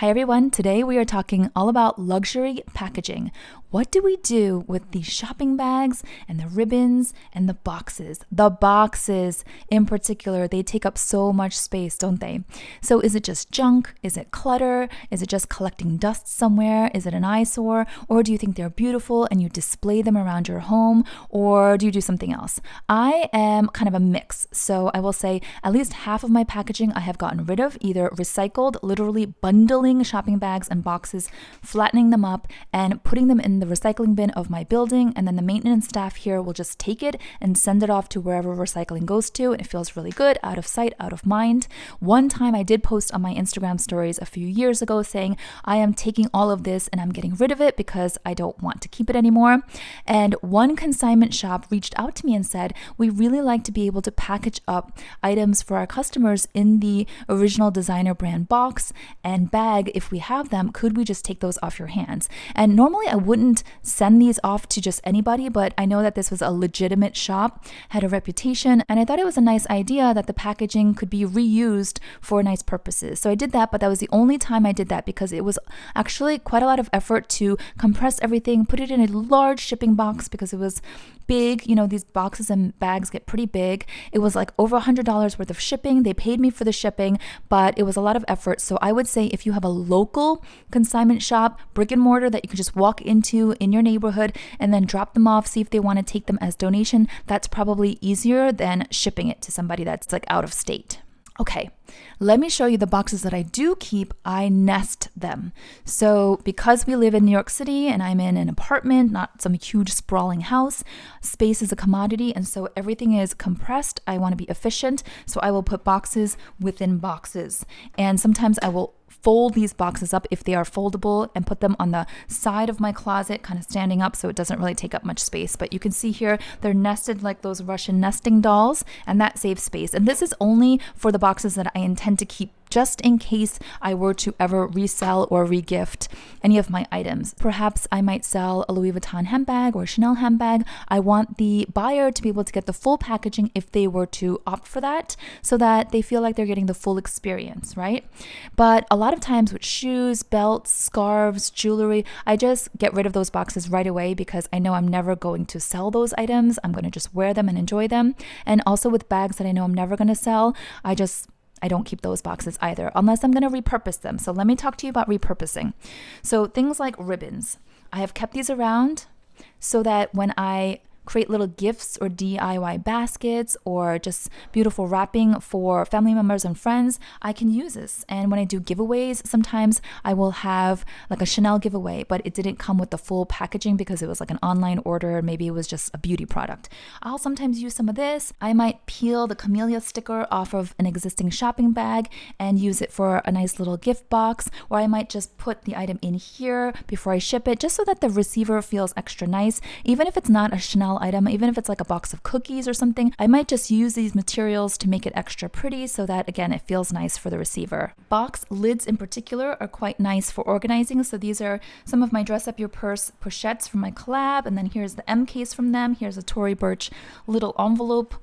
Hi everyone, today we are talking all about luxury packaging. What do we do with the shopping bags and the ribbons and the boxes? The boxes in particular, they take up so much space, don't they? So is it just junk? Is it clutter? Is it just collecting dust somewhere? Is it an eyesore? Or do you think they're beautiful and you display them around your home? Or do you do something else? I am kind of a mix. So I will say at least half of my packaging I have gotten rid of, either recycled, literally bundling shopping bags and boxes, flattening them up and putting them in the recycling bin of my building, and then the maintenance staff here will just take it and send it off to wherever recycling goes to, and it feels really good, out of sight, out of mind. One time I did post on my Instagram stories a few years ago saying I am taking all of this and I'm getting rid of it because I don't want to keep it anymore. And one consignment shop reached out to me and said, we really like to be able to package up items for our customers in the original designer brand box and bag. If we have them, could we just take those off your hands? And normally I wouldn't send these off to just anybody, but I know that this was a legitimate shop, had a reputation, and I thought it was a nice idea that the packaging could be reused for nice purposes. So I did that, but that was the only time I did that because it was actually quite a lot of effort to compress everything, put it in a large shipping box because it was big. You know, these boxes and bags get pretty big. It was like over $100 worth of shipping. They paid me for the shipping, but it was a lot of effort. So I would say if you have a local consignment shop, brick and mortar that you can just walk into in your neighborhood and then drop them off, see if they want to take them as donation, that's probably easier than shipping it to somebody that's like out of state. Okay, let me show you the boxes that I do keep. I nest them. So because we live in New York City and I'm in an apartment, not some huge sprawling house, space is a commodity, and so everything is compressed. I want to be efficient, so I will put boxes within boxes. And sometimes I will fold these boxes up if they are foldable and put them on the side of my closet, kind of standing up so it doesn't really take up much space. But you can see here, they're nested like those Russian nesting dolls, and that saves space. And this is only for the boxes that I intend to keep just in case I were to ever resell or regift any of my items. Perhaps I might sell a Louis Vuitton handbag or Chanel handbag. I want the buyer to be able to get the full packaging if they were to opt for that, so that they feel like they're getting the full experience, right? But a lot of times with shoes, belts, scarves, jewelry, I just get rid of those boxes right away because I know I'm never going to sell those items. I'm going to just wear them and enjoy them. And also with bags that I know I'm never going to sell, I don't keep those boxes either, unless I'm going to repurpose them. So let me talk to you about repurposing. So things like ribbons. I have kept these around so that when I create little gifts or DIY baskets or just beautiful wrapping for family members and friends, I can use this. And when I do giveaways, sometimes I will have like a Chanel giveaway, but it didn't come with the full packaging because it was like an online order. Maybe it was just a beauty product. I'll sometimes use some of this. I might peel the camellia sticker off of an existing shopping bag and use it for a nice little gift box, or I might just put the item in here before I ship it, just so that the receiver feels extra nice. Even if it's not a Chanel item, even if it's like a box of cookies or something, I might just use these materials to make it extra pretty so that, again, it feels nice for the receiver. Box lids in particular are quite nice for organizing. So these are some of my Dress Up Your Purse pochettes from my collab, and then here's the M case from them. Here's a Tory Burch little envelope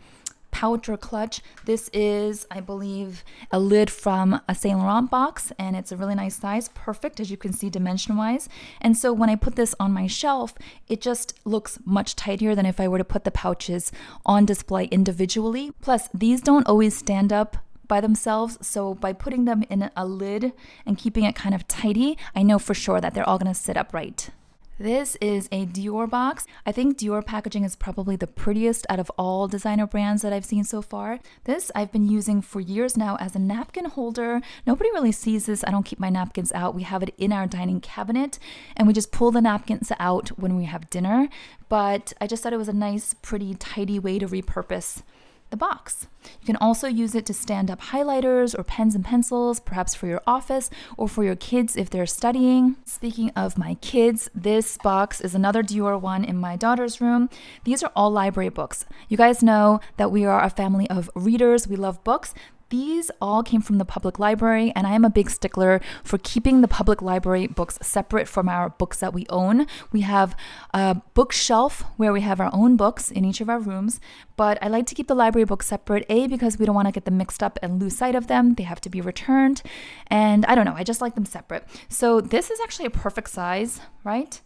pouch or clutch. This is, I believe, a lid from a Saint Laurent box, and it's a really nice size, perfect as you can see dimension wise. And so when I put this on my shelf, it just looks much tidier than if I were to put the pouches on display individually. Plus, these don't always stand up by themselves, so by putting them in a lid and keeping it kind of tidy, I know for sure that they're all going to sit upright. This is a Dior box. I think Dior packaging is probably the prettiest out of all designer brands that I've seen so far. This I've been using for years now as a napkin holder. Nobody really sees this. I don't keep my napkins out. We have it in our dining cabinet and we just pull the napkins out when we have dinner. But I just thought it was a nice, pretty, tidy way to repurpose the box. You can also use it to stand up highlighters or pens and pencils, perhaps for your office or for your kids if they're studying. Speaking of my kids, this box is another Dior one in my daughter's room. These are all library books. You guys know that we are a family of readers. We love books. These all came from the public library, and I am a big stickler for keeping the public library books separate from our books that we own. We have a bookshelf where we have our own books in each of our rooms, but I like to keep the library books separate, A, because we don't want to get them mixed up and lose sight of them. They have to be returned, and I don't know, I just like them separate. So this is actually a perfect size, right?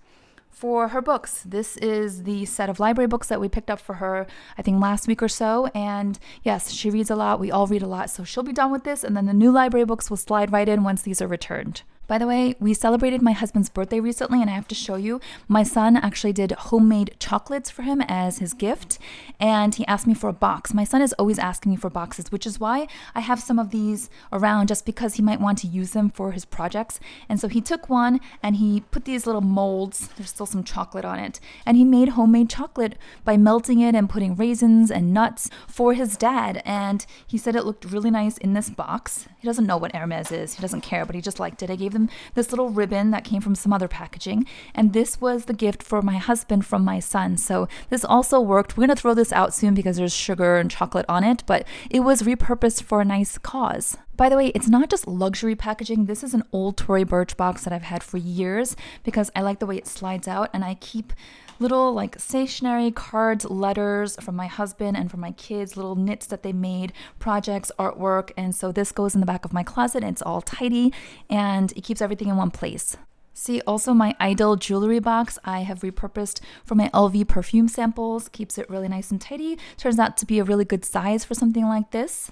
For her books. This is the set of library books that we picked up for her, I think last week or so. And yes, she reads a lot. We all read a lot. So she'll be done with this. And then the new library books will slide right in once these are returned. By the way, we celebrated my husband's birthday recently, and I have to show you, my son actually did homemade chocolates for him as his gift, and he asked me for a box. My son is always asking me for boxes, which is why I have some of these around, just because he might want to use them for his projects. And so he took one and he put these little molds, there's still some chocolate on it, and he made homemade chocolate by melting it and putting raisins and nuts for his dad. And he said it looked really nice in this box. He doesn't know what Hermes is, he doesn't care, but he just liked it. I gave them this little ribbon that came from some other packaging, and this was the gift for my husband from my son. So this also worked. We're gonna throw this out soon because there's sugar and chocolate on it, but it was repurposed for a nice cause. By the way, it's not just luxury packaging. This is an old Tory Burch box that I've had for years because I like the way it slides out, and I keep little like stationery, cards, letters from my husband and from my kids, little knits that they made, projects, artwork. And so this goes in the back of my closet, and it's all tidy and it keeps everything in one place. See, also my Idol jewelry box I have repurposed for my LV perfume samples, keeps it really nice and tidy. Turns out to be a really good size for something like this.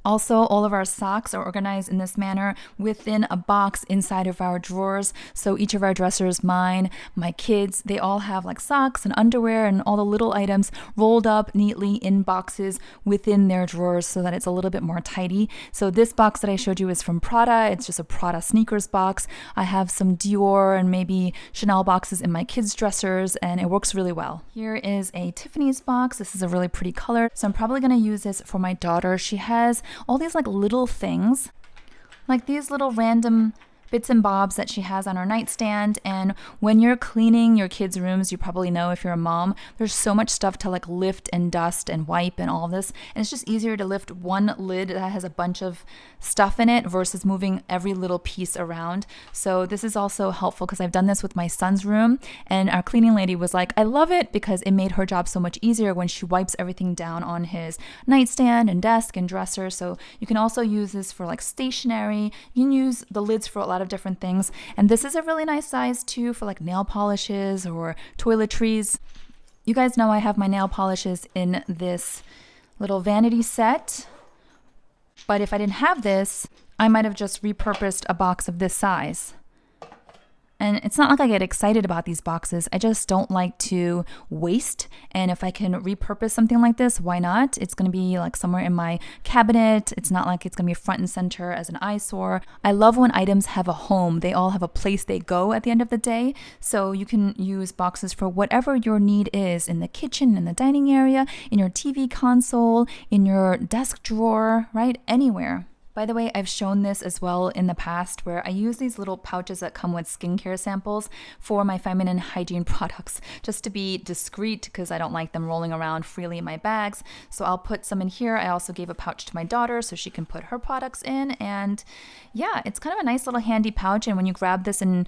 Also, all of our socks are organized in this manner within a box inside of our drawers. So each of our dressers, mine, my kids, they all have like socks and underwear and all the little items rolled up neatly in boxes within their drawers so that it's a little bit more tidy. So this box that I showed you is from Prada. It's just a Prada sneakers box. I have some Dior and maybe Chanel boxes in my kids' dressers, and it works really well. Here is a Tiffany's box. This is a really pretty color. So I'm probably going to use this for my daughter. She has all these like little things, like these little random bits and bobs that she has on her nightstand. And when you're cleaning your kids' rooms, you probably know if you're a mom, there's so much stuff to like lift and dust and wipe and all this. And it's just easier to lift one lid that has a bunch of stuff in it versus moving every little piece around. So this is also helpful because I've done this with my son's room, and our cleaning lady was like, I love it because it made her job so much easier when she wipes everything down on his nightstand and desk and dresser. So you can also use this for like stationery. You can use the lids for a lot of different things, and this is a really nice size too for like nail polishes or toiletries. You guys know I have my nail polishes in this little vanity set, but if I didn't have this, I might have just repurposed a box of this size. And it's not like I get excited about these boxes. I just don't like to waste. And if I can repurpose something like this, why not? It's going to be like somewhere in my cabinet. It's not like it's going to be front and center as an eyesore. I love when items have a home. They all have a place they go at the end of the day. So you can use boxes for whatever your need is, in the kitchen, in the dining area, in your TV console, in your desk drawer, right? Anywhere. By the way, I've shown this as well in the past where I use these little pouches that come with skincare samples for my feminine hygiene products, just to be discreet because I don't like them rolling around freely in my bags. So I'll put some in here. I also gave a pouch to my daughter so she can put her products in. And yeah, it's kind of a nice little handy pouch. And when you grab this and,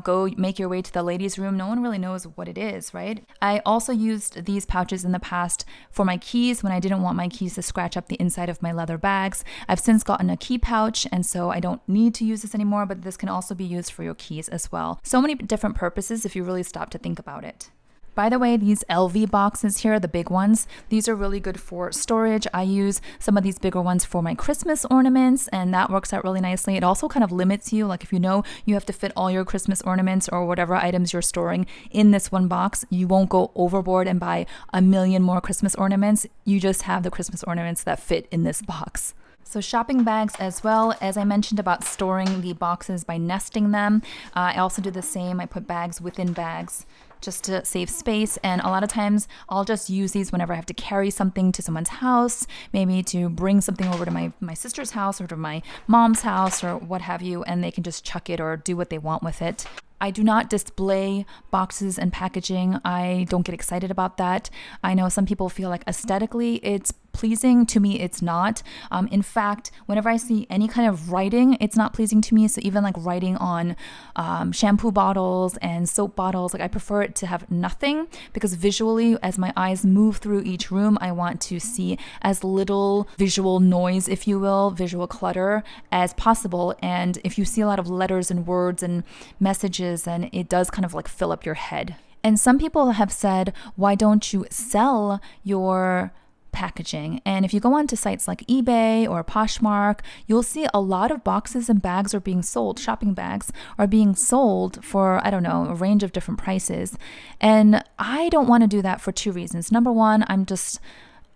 go make your way to the ladies' room, no one really knows what it is, right? I also used these pouches in the past for my keys when I didn't want my keys to scratch up the inside of my leather bags. I've since gotten a key pouch, and so I don't need to use this anymore, but this can also be used for your keys as well. So many different purposes if you really stop to think about it. By the way, these LV boxes here, the big ones, these are really good for storage. I use some of these bigger ones for my Christmas ornaments, and that works out really nicely. It also kind of limits you, like if you know you have to fit all your Christmas ornaments or whatever items you're storing in this one box, you won't go overboard and buy a million more Christmas ornaments. You just have the Christmas ornaments that fit in this box. So shopping bags as well, as I mentioned about storing the boxes by nesting them. I also do the same. I put bags within bags just to save space. And a lot of times I'll just use these whenever I have to carry something to someone's house, maybe to bring something over to my sister's house or to my mom's house or what have you, and they can just chuck it or do what they want with it. I do not display boxes and packaging. I don't get excited about that. I know some people feel like aesthetically it's pleasing. To me, it's not. In fact, whenever I see any kind of writing, it's not pleasing to me. So even like writing on shampoo bottles and soap bottles, like I prefer it to have nothing, because visually, as my eyes move through each room, I want to see as little visual noise, if you will, visual clutter as possible. And if you see a lot of letters and words and messages, then it does kind of like fill up your head. And some people have said, why don't you sell your packaging? And if you go onto sites like eBay or Poshmark, you'll see a lot of boxes and bags are being sold. Shopping bags are being sold for, I don't know, a range of different prices. And I don't want to do that for two reasons. Number one,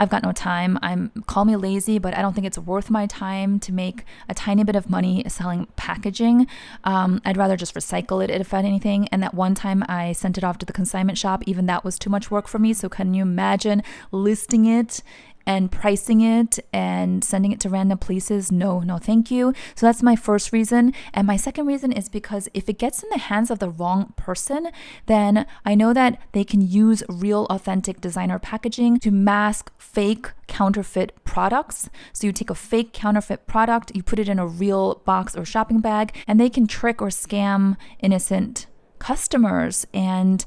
I've got no time. Call me lazy, but I don't think it's worth my time to make a tiny bit of money selling packaging. I'd rather just recycle it if anything. And that one time I sent it off to the consignment shop, even that was too much work for me. So can you imagine listing it and pricing it and sending it to random places? No, thank you. So that's my first reason. And my second reason is because if it gets in the hands of the wrong person, then I know that they can use real authentic designer packaging to mask fake counterfeit products. So you take a fake counterfeit product, you put it in a real box or shopping bag, and they can trick or scam innocent customers. And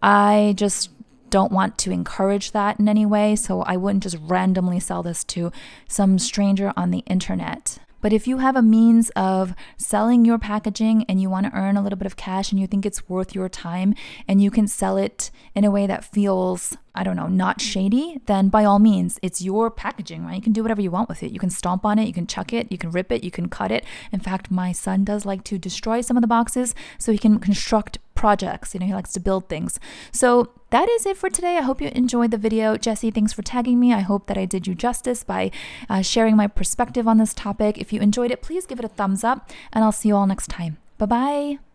I just don't want to encourage that in any way, so I wouldn't just randomly sell this to some stranger on the internet. But if you have a means of selling your packaging and you want to earn a little bit of cash and you think it's worth your time and you can sell it in a way that feels, I don't know, not shady, then by all means, it's your packaging, right? You can do whatever you want with it. You can stomp on it, you can chuck it, you can rip it, you can cut it. In fact, my son does like to destroy some of the boxes so he can construct projects. He likes to build things. So that is it for today. I hope you enjoyed the video. Jessie, thanks for tagging me. I hope that I did you justice by sharing my perspective on this topic. If you enjoyed it, please give it a thumbs up, and I'll see you all next time. Bye-bye.